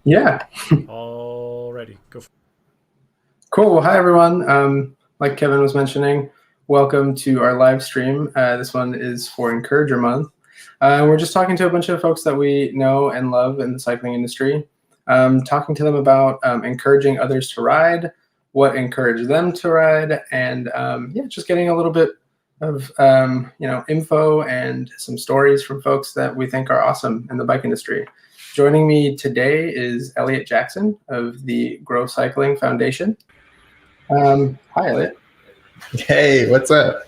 Yeah, Alrighty, go. cool. Well, hi, everyone. Like Kevin was mentioning, welcome to our live stream. This one is for Encourager Month. We're just talking to a bunch of folks that we know and love in the cycling industry, talking to them about encouraging others to ride, what encouraged them to ride, and yeah, just getting a little bit of info and some stories from folks that we think are awesome in the bike industry. Joining me today is Eliot Jackson of the Grow Cycling Foundation. Hi, Elliot. Hey, what's up?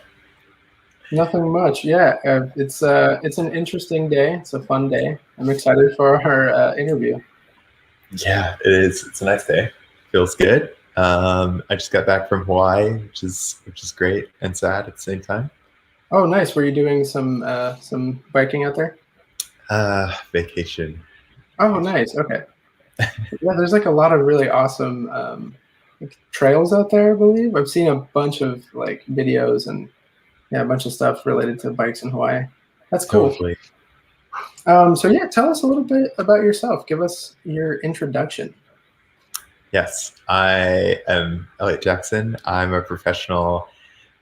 Nothing much. Yeah, it's an interesting day. It's a fun day. I'm excited for our interview. Yeah, it is. It's a nice day. Feels good. I just got back from Hawaii, which is great and sad at the same time. Oh, nice. Were you doing some biking out there? Vacation. Oh, nice. Okay. Yeah, there's like a lot of really awesome trails out there, I believe. I've seen a bunch of like videos and a bunch of stuff related to bikes in Hawaii. That's cool. Totally. So yeah, tell us a little bit about yourself. Give us your introduction. Yes, I am Eliot Jackson. I'm a professional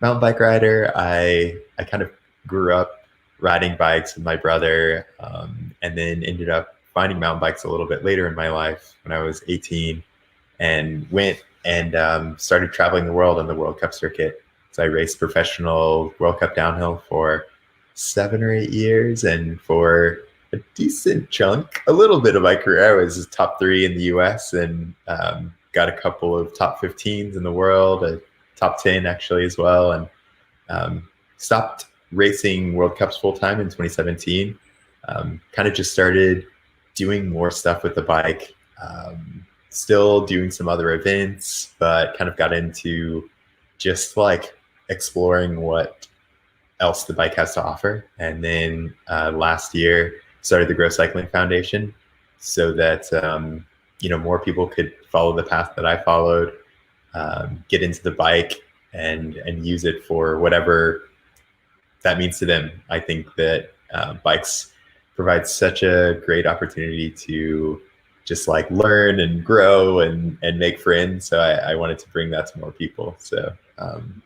mountain bike rider. I kind of grew up riding bikes with my brother, and then ended up finding mountain bikes a little bit later in my life when I was 18, and went and started traveling the world on the World Cup circuit. So I raced professional World Cup downhill for 7 or 8 years, and for a decent chunk, a little bit of my career, I was top 3 in the US and got a couple of top 15s in the world, a top 10 actually as well, and stopped racing World Cups full time in 2017. Kind of just started doing more stuff with the bike, still doing some other events, but kind of got into just like exploring what else the bike has to offer. And then last year started the Grow Cycling Foundation so that more people could follow the path that I followed, get into the bike and use it for whatever that means to them. I think that bikes provide such a great opportunity to just like learn and grow and make friends. So I wanted to bring that to more people. So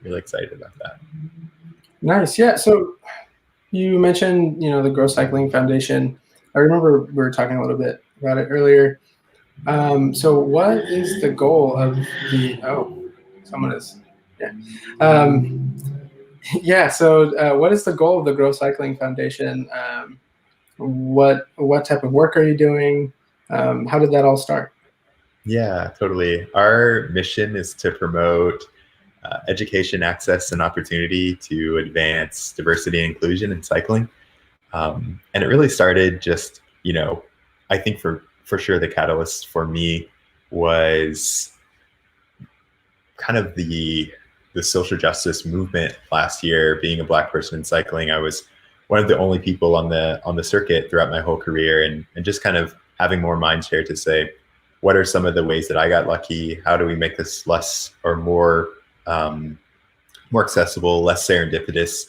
really excited about that. Nice. Yeah. So you mentioned, the Grow Cycling Foundation. I remember we were talking a little bit about it earlier. So what is the goal of someone is, yeah. So what is the goal of the Grow Cycling Foundation? What type of work are you doing? How did that all start? Yeah, totally. Our mission is to promote education, access, and opportunity to advance diversity and inclusion in cycling. And it really started just, I think for sure the catalyst for me was kind of the social justice movement last year. Being a Black person in cycling, I was one of the only people on the circuit throughout my whole career, and just kind of having more mind share to say, what are some of the ways that I got lucky? How do we make this less or more accessible, less serendipitous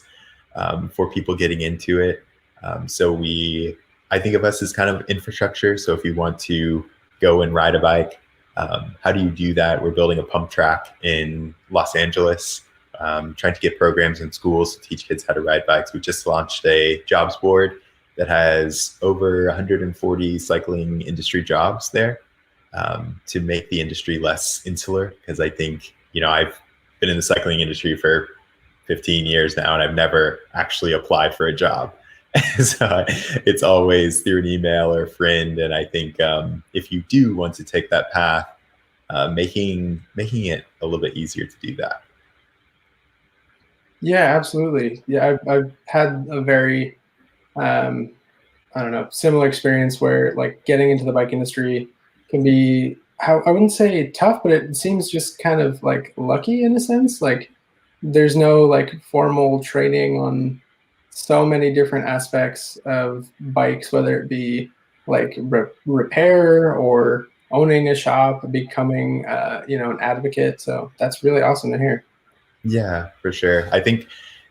for people getting into it? So I think of us as kind of infrastructure. So if you want to go and ride a bike, how do you do that? We're building a pump track in Los Angeles, trying to get programs in schools to teach kids how to ride bikes. We just launched a jobs board that has over 140 cycling industry jobs there, to make the industry less insular. Because I think, I've been in the cycling industry for 15 years now, and I've never actually applied for a job. So it's always through an email or a friend. And I think if you do want to take that path, making it a little bit easier to do that. Yeah, absolutely. Yeah, I've had a very, similar experience where like getting into the bike industry can be, I wouldn't say tough, but it seems just kind of like lucky in a sense. Like there's no like formal training on so many different aspects of bikes, whether it be like repair or owning a shop, becoming, an advocate. So that's really awesome to hear. Yeah, for sure. I think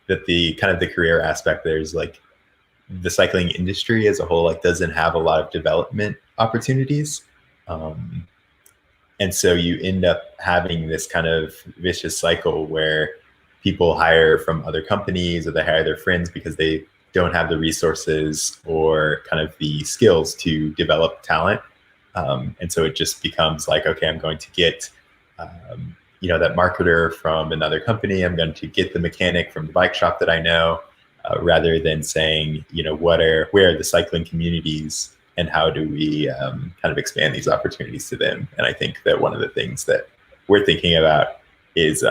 that the kind of the career aspect, there's like the cycling industry as a whole, like doesn't have a lot of development opportunities. And so you end up having this kind of vicious cycle where people hire from other companies or they hire their friends because they don't have the resources or kind of the skills to develop talent. And so it just becomes like, okay, I'm going to get, that marketer from another company. I'm going to get the mechanic from the bike shop that I know, rather than saying, where are the cycling communities and how do we kind of expand these opportunities to them? And I think that one of the things that we're thinking about is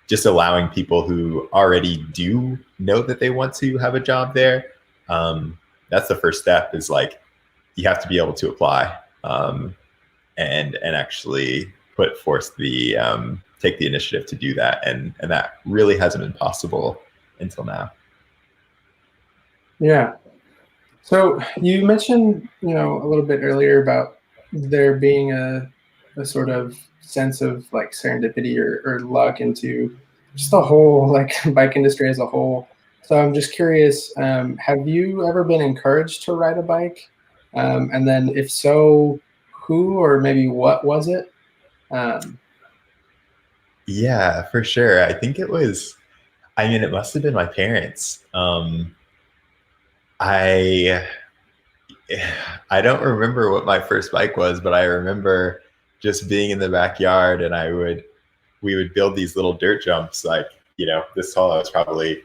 just allowing people who already do know that they want to have a job there. That's the first step, is like, you have to be able to apply and actually put forth the take the initiative to do that. And that really hasn't been possible until now. Yeah. So you mentioned, a little bit earlier about there being a sort of sense of like serendipity or luck into just the whole like bike industry as a whole. So I'm just curious, have you ever been encouraged to ride a bike? And then if so, who or maybe what was it? Yeah, for sure. I think it must have been my parents. I don't remember what my first bike was, but I remember just being in the backyard, and we would build these little dirt jumps, like, this tall. I was probably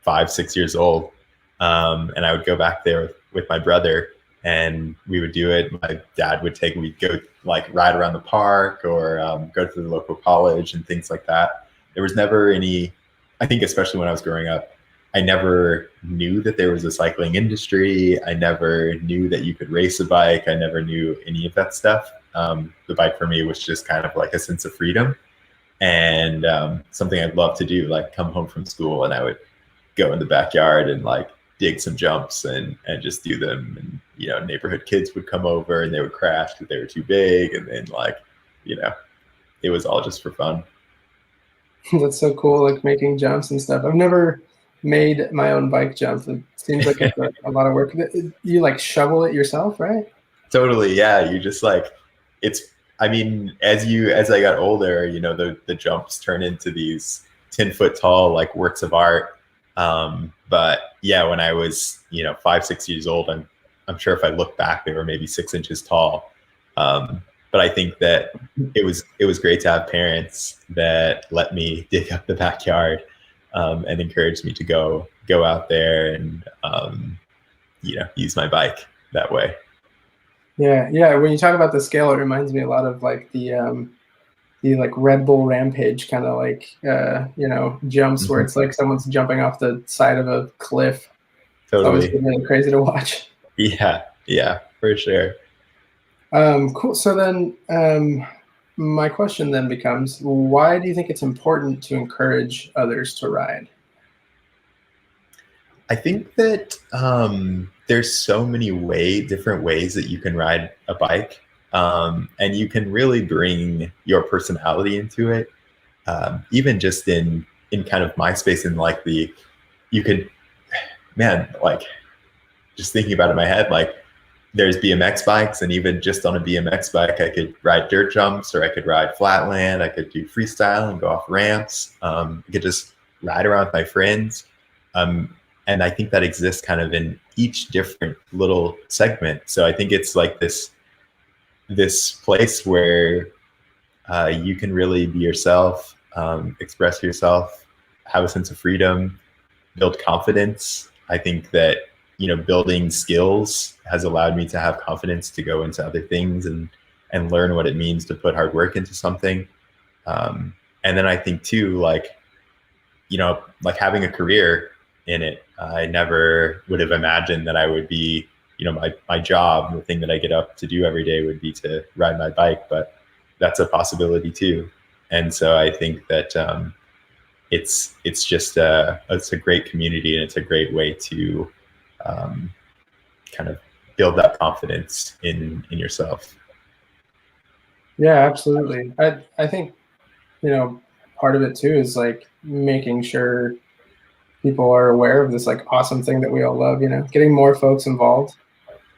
5-6 years old. And I would go back there with my brother, and we would do it. My dad we'd go like ride around the park or go to the local college and things like that. There was never I think especially when I was growing up, I never knew that there was a cycling industry. I never knew that you could race a bike. I never knew any of that stuff. The bike for me was just kind of like a sense of freedom and something I'd love to do, like come home from school and I would go in the backyard and like dig some jumps and just do them. And, neighborhood kids would come over and they would crash because they were too big. And then it was all just for fun. That's so cool, like making jumps and stuff. I've never made my own bike jump. It seems like it's a lot of work. You like shovel it yourself, right? Totally. Yeah. You just like, as I got older, the jumps turn into these 10-foot tall, like works of art. But yeah, when I was, 5-6 years old, I'm sure if I look back, they were maybe 6 inches tall. But I think that it was great to have parents that let me dig up the backyard, and encouraged me to go out there and, use my bike that way. Yeah. When you talk about the scale, it reminds me a lot of like the like Red Bull Rampage kind of like jumps where it's like someone's jumping off the side of a cliff. Totally. It's really crazy to watch. Yeah, for sure. Cool. So then my question then becomes, why do you think it's important to encourage others to ride? I think that there's so many different ways that you can ride a bike, and you can really bring your personality into it. Even just in kind of my space, and like just thinking about it in my head, like there's BMX bikes, and even just on a BMX bike, I could ride dirt jumps, or I could ride flatland. I could do freestyle and go off ramps. I could just ride around with my friends. And I think that exists kind of in each different little segment. So I think it's like this place where you can really be yourself, express yourself, have a sense of freedom, build confidence. I think that, building skills has allowed me to have confidence to go into other things and learn what it means to put hard work into something. And then I think too, like having a career in it. I never would have imagined that I would be, my job, the thing that I get up to do every day would be to ride my bike, but that's a possibility too. And so I think that it's a great community, and it's a great way to kind of build that confidence in yourself. Yeah, absolutely. I think, part of it too is like making sure people are aware of this like awesome thing that we all love, getting more folks involved.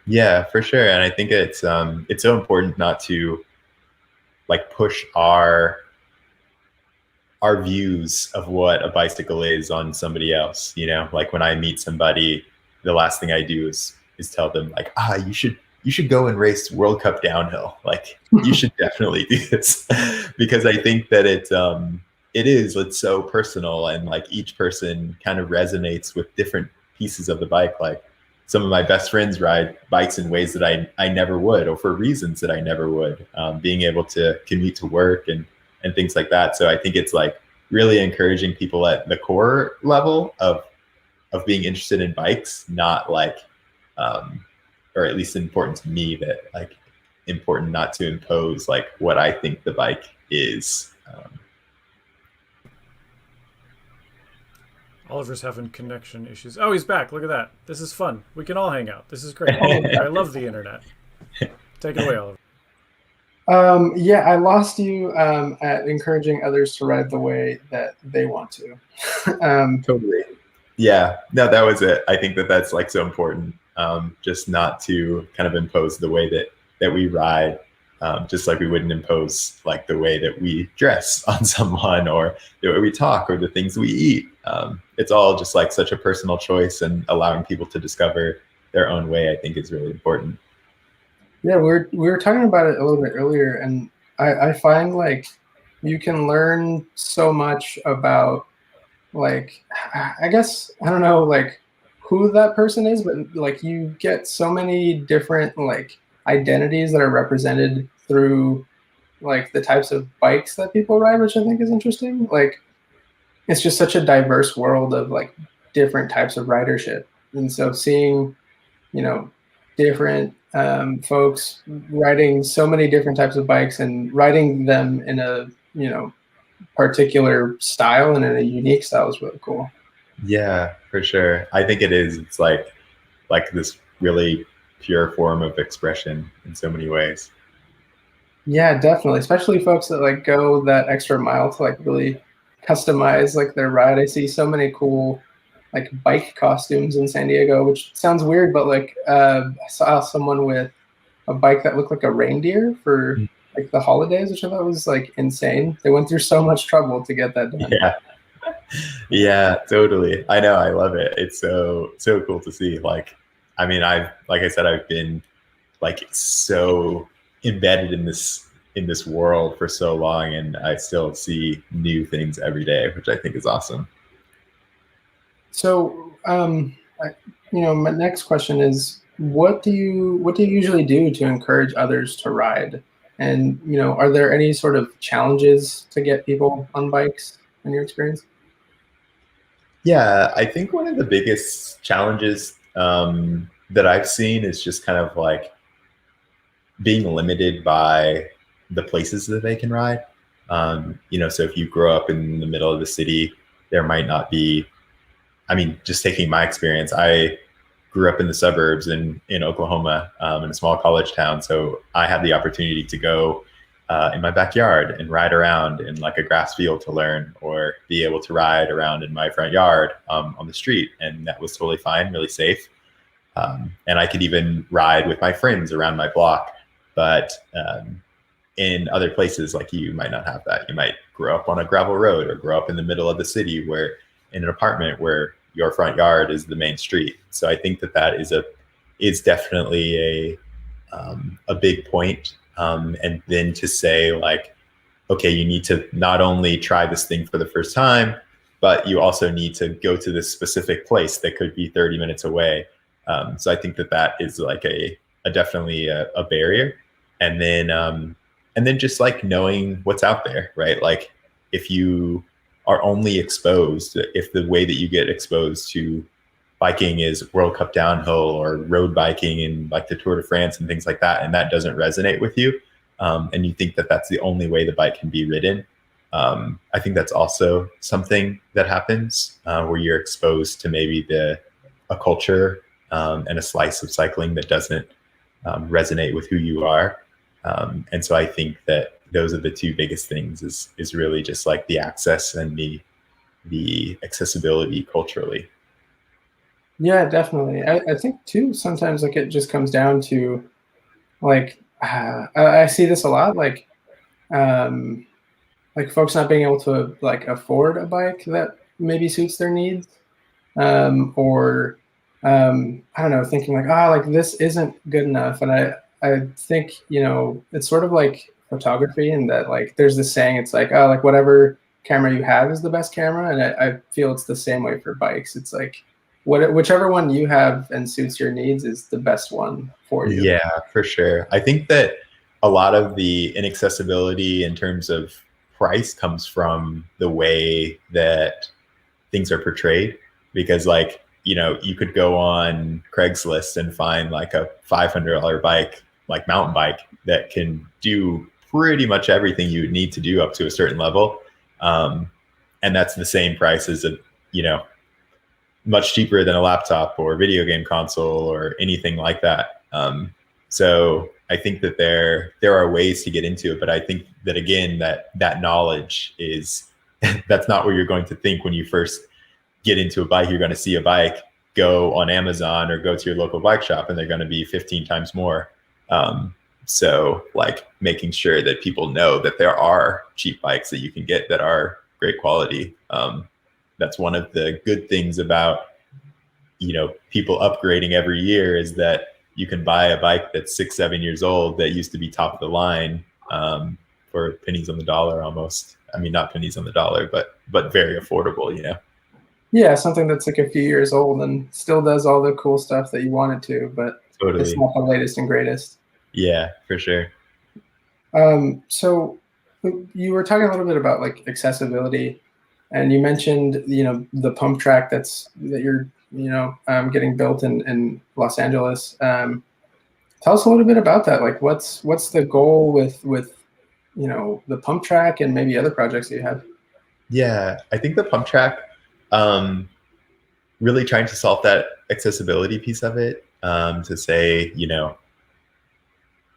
Yeah, for sure. And I think it's so important not to like push our views of what a bicycle is on somebody else. You know, like when I meet somebody, the last thing I do is tell them like, you should go and race World Cup downhill. Like you should definitely do this because I think that it's so personal, and like each person kind of resonates with different pieces of the bike. Like some of my best friends ride bikes in ways that I never would, or for reasons that I never would. Being able to commute to work and things like that. So I think it's like really encouraging people at the core level of being interested in bikes, not like, or at least important to me, that like important not to impose like what I think the bike is. Oliver's having connection issues. Oh, he's back. Look at that. This is fun. We can all hang out. This is great. I love the internet. Take it away, Oliver. Yeah, I lost you at encouraging others to ride the way that they want to. Totally. Yeah, no, that was it. I think that's like so important. Just not to kind of impose the way that we ride, just like we wouldn't impose like the way that we dress on someone, or the way we talk, or the things we eat. It's all just like such a personal choice, and allowing people to discover their own way, I think, is really important. Yeah, we were talking about it a little bit earlier, and I find like you can learn so much about, like, I guess, I don't know, like who that person is, but like you get so many different like identities that are represented through like the types of bikes that people ride, which I think is interesting. Like it's just such a diverse world of like different types of ridership, and so seeing, you know, different folks riding so many different types of bikes and riding them in a, you know, particular style and in a unique style is really cool. Yeah, for sure. I think it is. It's like this really pure form of expression in so many ways. Yeah, definitely. Especially folks that like go that extra mile to like really customize like their ride. I see so many cool like bike costumes in San Diego, which sounds weird, but like I saw someone with a bike that looked like a reindeer for like the holidays, which I thought was like insane. They went through so much trouble to get that done. Yeah. Yeah, totally. I know. I love it. It's so cool to see. Like, I mean, like I said, I've been like so embedded in this world for so long, and I still see new things every day, which I think is awesome. So, you know, my next question is, what do you usually do to encourage others to ride? And, you know, are there any sort of challenges to get people on bikes in your experience? Yeah, I think one of the biggest challenges that I've seen is just kind of like being limited by the places that they can ride. You know, so if you grow up in the middle of the city, there might not be, I mean, just taking my experience, I grew up in the suburbs in Oklahoma, in a small college town. So I had the opportunity to go in my backyard and ride around in like a grass field to learn, or be able to ride around in my front yard on the street. And that was totally fine, really safe. And I could even ride with my friends around my block. But in other places, like you might not have that. You might grow up on a gravel road, or grow up in the middle of the city, where in an apartment where your front yard is the main street. So I think that is definitely a big point. And then to say like, okay, you need to not only try this thing for the first time, but you also need to go to this specific place that could be 30 minutes away. So I think that is like a definitely a barrier. And then just like knowing what's out there, right? Like if you are only exposed, if the way that you get exposed to biking is World Cup downhill or road biking and like the Tour de France and things like that, and that doesn't resonate with you, and you think that that's the only way the bike can be ridden, I think that's also something that happens where you're exposed to maybe a culture and a slice of cycling that doesn't resonate with who you are. And so I think that those are the two biggest things is really just like the access and the accessibility culturally. Yeah, definitely. I think too, sometimes like it just comes down to like, I see this a lot, um, like folks not being able to like afford a bike that maybe suits their needs, or I don't know, thinking like, ah, like this isn't good enough. And I think, it's sort of like photography, and that like there's this saying, it's like, oh, like whatever camera you have is the best camera. And I feel it's the same way for bikes. It's like whichever one you have and suits your needs is the best one for you. Yeah, for sure. I think that a lot of the inaccessibility in terms of price comes from the way that things are portrayed. Because, like, you could go on Craigslist and find like a $500 bike, like mountain bike, that can do pretty much everything you would need to do up to a certain level. Um, and that's the same price as a, much cheaper than a laptop or video game console or anything like that. So I think that there are ways to get into it, but I think that, again, that knowledge is that's not where you're going to think when you first get into a bike. You're going to see a bike, go on Amazon or go to your local bike shop, and they're going to be 15 times more. So like making sure that people know that there are cheap bikes that you can get that are great quality. That's one of the good things about, people upgrading every year, is that you can buy a bike that's 6-7 years old that used to be top of the line, for pennies on the dollar almost. I mean, not pennies on the dollar, but very affordable. Yeah, something that's like a few years old and still does all the cool stuff that you want it to, but it's Totally. not the latest and greatest. Yeah, for sure. So you were talking a little bit about like accessibility, and you mentioned, the pump track that you're, getting built in Los Angeles. Tell us a little bit about that. Like, what's the goal with the pump track and maybe other projects that you have? Yeah, I think the pump track, really trying to solve that accessibility piece of it, to say,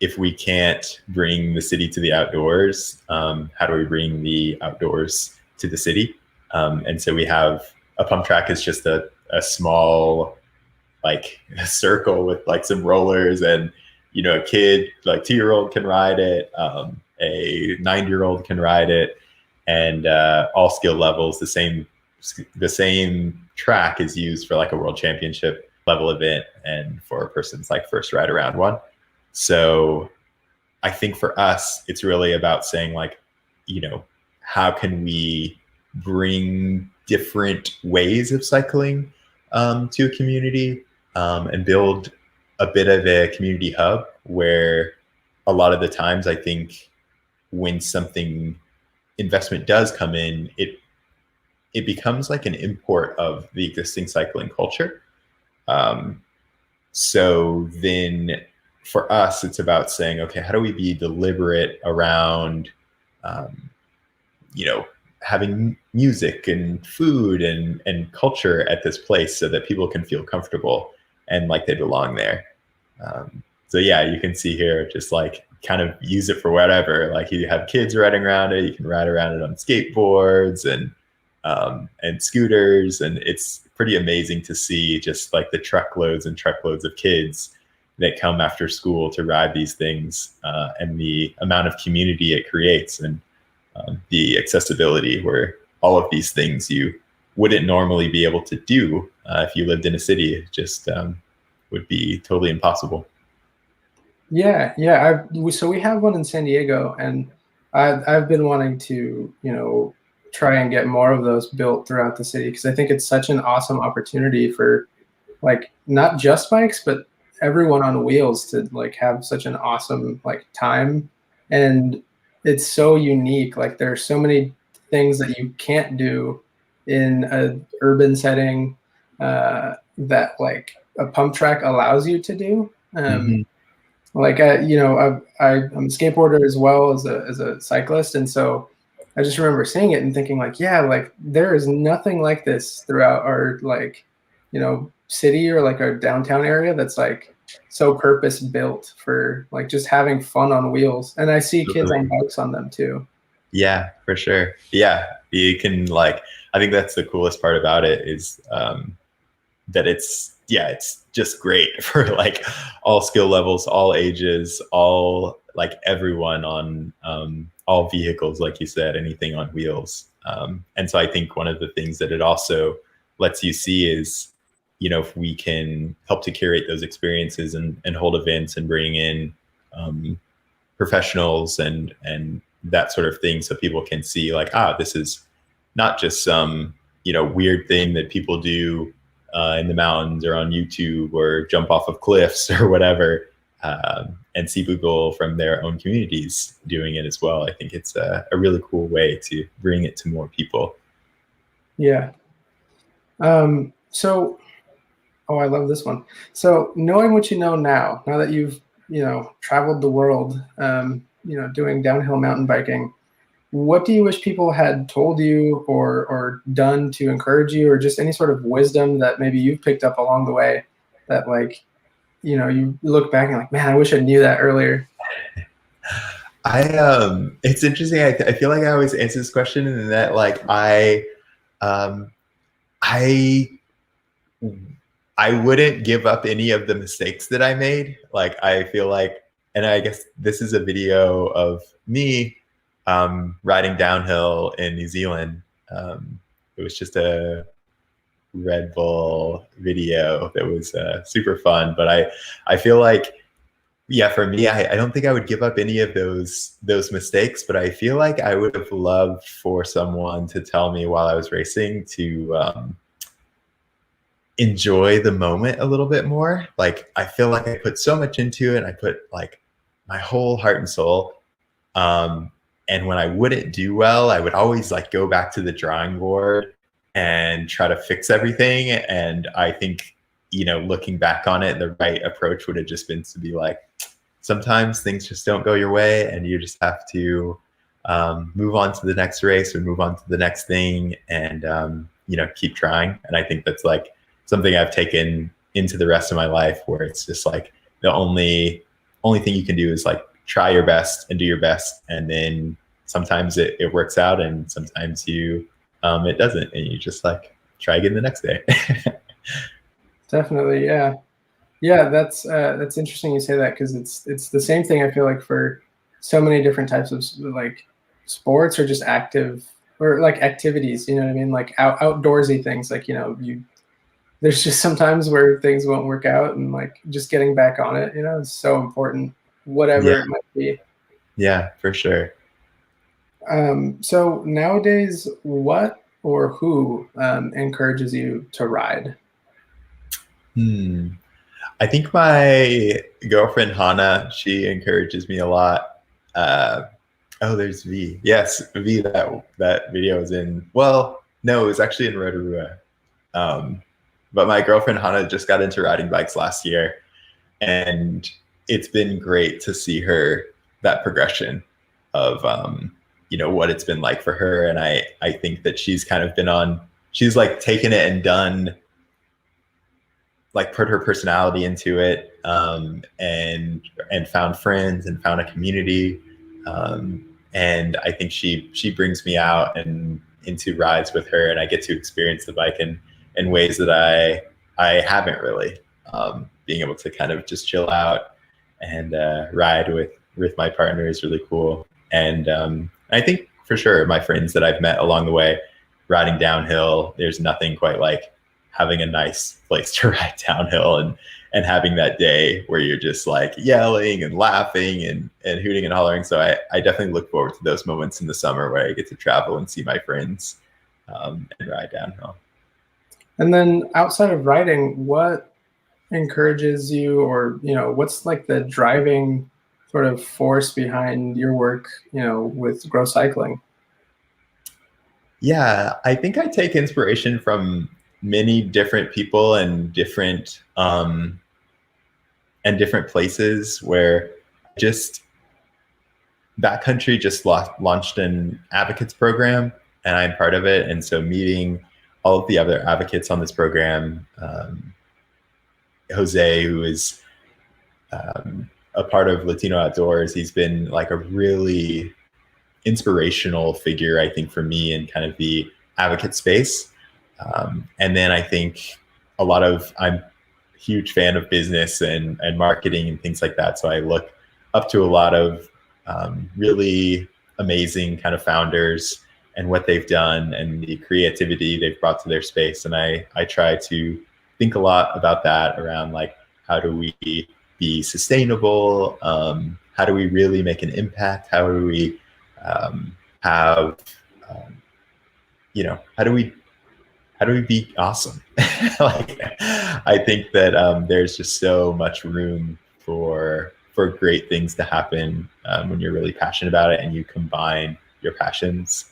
if we can't bring the city to the outdoors, how do we bring the outdoors to the city? And so we have a pump track is just a small, like, a circle with like some rollers, and a kid, like 2-year-old, can ride it. A 9-year-old can ride it, and all skill levels. The same track is used for like a world championship level event, and for a person's like first ride around one. So I think for us, it's really about saying, like, how can we bring different ways of cycling, to a community, and build a bit of a community hub, where a lot of the times, I think, when something investment does come in, it becomes like an import of the existing cycling culture. So then for us, it's about saying, okay, how do we be deliberate around, having music and food and culture at this place, so that people can feel comfortable and like they belong there. So yeah, you can see here, just like kind of use it for whatever. Like, you have kids riding around it, you can ride around it on skateboards and scooters, and it's pretty amazing to see just like the truckloads and truckloads of kids that come after school to ride these things, and the amount of community it creates, and the accessibility, where all of these things you wouldn't normally be able to do, if you lived in a city. It just would be totally impossible. Yeah, yeah. So we have one in San Diego, and I've been wanting to, try and get more of those built throughout the city, because I think it's such an awesome opportunity for like not just bikes, but everyone on wheels to like have such an awesome like time. And it's so unique. Like, there are so many things that you can't do in an urban setting, that like a pump track allows you to do. Mhm. Like, I'm a skateboarder as well as a cyclist, and so I just remember seeing it and thinking like, yeah, like there is nothing like this throughout our like, city or like our downtown area that's like so purpose built for like just having fun on wheels. And I see kids on Totally. bikes on them too. Yeah, for sure. Yeah, you can, like, I think that's the coolest part about it, is that it's just great for like all skill levels, all ages, all like everyone on all vehicles, like you said, anything on wheels. And so I think one of the things that it also lets you see is, if we can help to curate those experiences and hold events and bring in professionals and that sort of thing, so people can see like, this is not just some weird thing that people do in the mountains or on YouTube or jump off of cliffs or whatever, and see people from their own communities doing it as well. I think it's a really cool way to bring it to more people. Yeah. So, I love this one. So knowing what you know now that you've, traveled the world, doing downhill mountain biking, what do you wish people had told you or done to encourage you, or just any sort of wisdom that maybe you've picked up along the way that, like, you look back and like, man, I wish I knew that earlier? It's interesting. I feel like I always answer this question in that, like, I wouldn't give up any of the mistakes that I made. Like, I feel like, and I guess this is a video of me riding downhill in New Zealand. It was just a Red Bull video that was super fun. But I feel like, for me, I don't think I would give up any of those mistakes, but I feel like I would have loved for someone to tell me while I was racing to enjoy the moment a little bit more. Like, I feel like I put so much into it. I put like my whole heart and soul. And when I wouldn't do well, I would always like go back to the drawing board and try to fix everything. And I think, looking back on it, the right approach would have just been to be like, sometimes things just don't go your way and you just have to move on to the next race or move on to the next thing and, keep trying. And I think that's like something I've taken into the rest of my life, where it's just like the only thing you can do is like try your best and do your best. And then sometimes it works out and sometimes it doesn't. And you just like try again the next day. Definitely. Yeah. Yeah. That's interesting you say that, because it's the same thing I feel like for so many different types of like sports or just active or like activities, you know what I mean? Like outdoorsy things, like, there's just sometimes where things won't work out, and like just getting back on it, is so important, whatever it might be. Yeah, for sure. So nowadays, what or who encourages you to ride? I think my girlfriend Hannah, she encourages me a lot. There's V. Yes, V. That video was in. Well, no, it was actually in Rotorua. But my girlfriend Hannah just got into riding bikes last year, and it's been great to see that progression of what it's been like for her. And I think that she's kind of she's like taken it and done, like put her personality into it, and found friends and found a community. And I think she brings me out and into rides with her, and I get to experience the bike in ways that I haven't really, being able to kind of just chill out and ride with my partner is really cool. And I think for sure my friends that I've met along the way riding downhill, there's nothing quite like having a nice place to ride downhill and having that day where you're just like yelling and laughing and hooting and hollering. So I definitely look forward to those moments in the summer where I get to travel and see my friends and ride downhill. And then outside of riding, what encourages you, or, what's like the driving sort of force behind your work, with Grow Cycling? Yeah, I think I take inspiration from many different people and different places, where just Backcountry just launched an advocates program, and I'm part of it. And so meeting all of the other advocates on this program, Jose, who is a part of Latino Outdoors, he's been like a really inspirational figure, I think, for me in kind of the advocate space. And then I think I'm a huge fan of business and marketing and things like that. So I look up to a lot of really amazing kind of founders and what they've done and the creativity they've brought to their space. And I try to think a lot about that around like, how do we be sustainable? How do we really make an impact? How do we have, how do we be awesome? Like, I think that there's just so much room for great things to happen when you're really passionate about it and you combine your passions.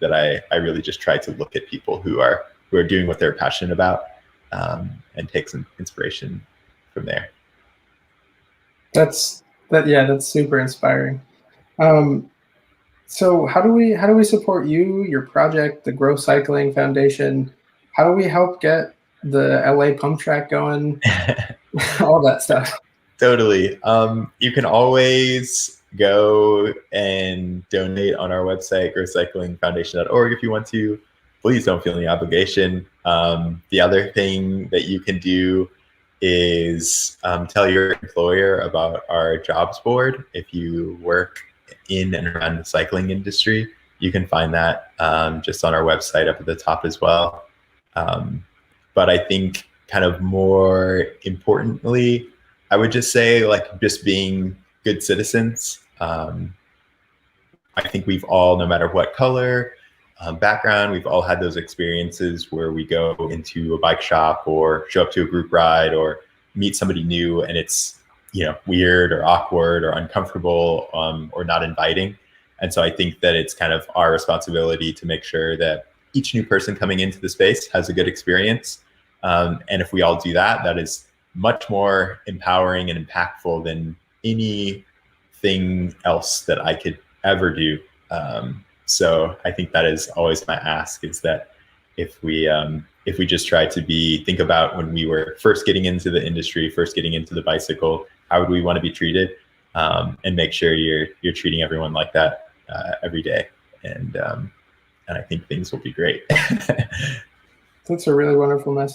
That I really just try to look at people who are doing what they're passionate about and take some inspiration from there. That's super inspiring. So how do we support you, your project, the Grow Cycling Foundation? How do we help get the LA pump track going? All that stuff. Totally. You can always go and donate on our website, growcyclingfoundation.org, if you want to. Please don't feel any obligation. The other thing that you can do is tell your employer about our jobs board. If you work in and around the cycling industry, you can find that just on our website up at the top as well. But I think kind of more importantly, I would just say like just being good citizens. I think we've all, no matter what color, background, we've all had those experiences where we go into a bike shop or show up to a group ride or meet somebody new and it's, weird or awkward or uncomfortable or not inviting. And so I think that it's kind of our responsibility to make sure that each new person coming into the space has a good experience. And if we all do that, that is much more empowering and impactful than anything else that I could ever do. So I think that is always my ask, is that if we just try to think about when we were first getting into the industry, first getting into the bicycle, how would we want to be treated, and make sure you're treating everyone like that every day. And I think things will be great. That's a really wonderful message.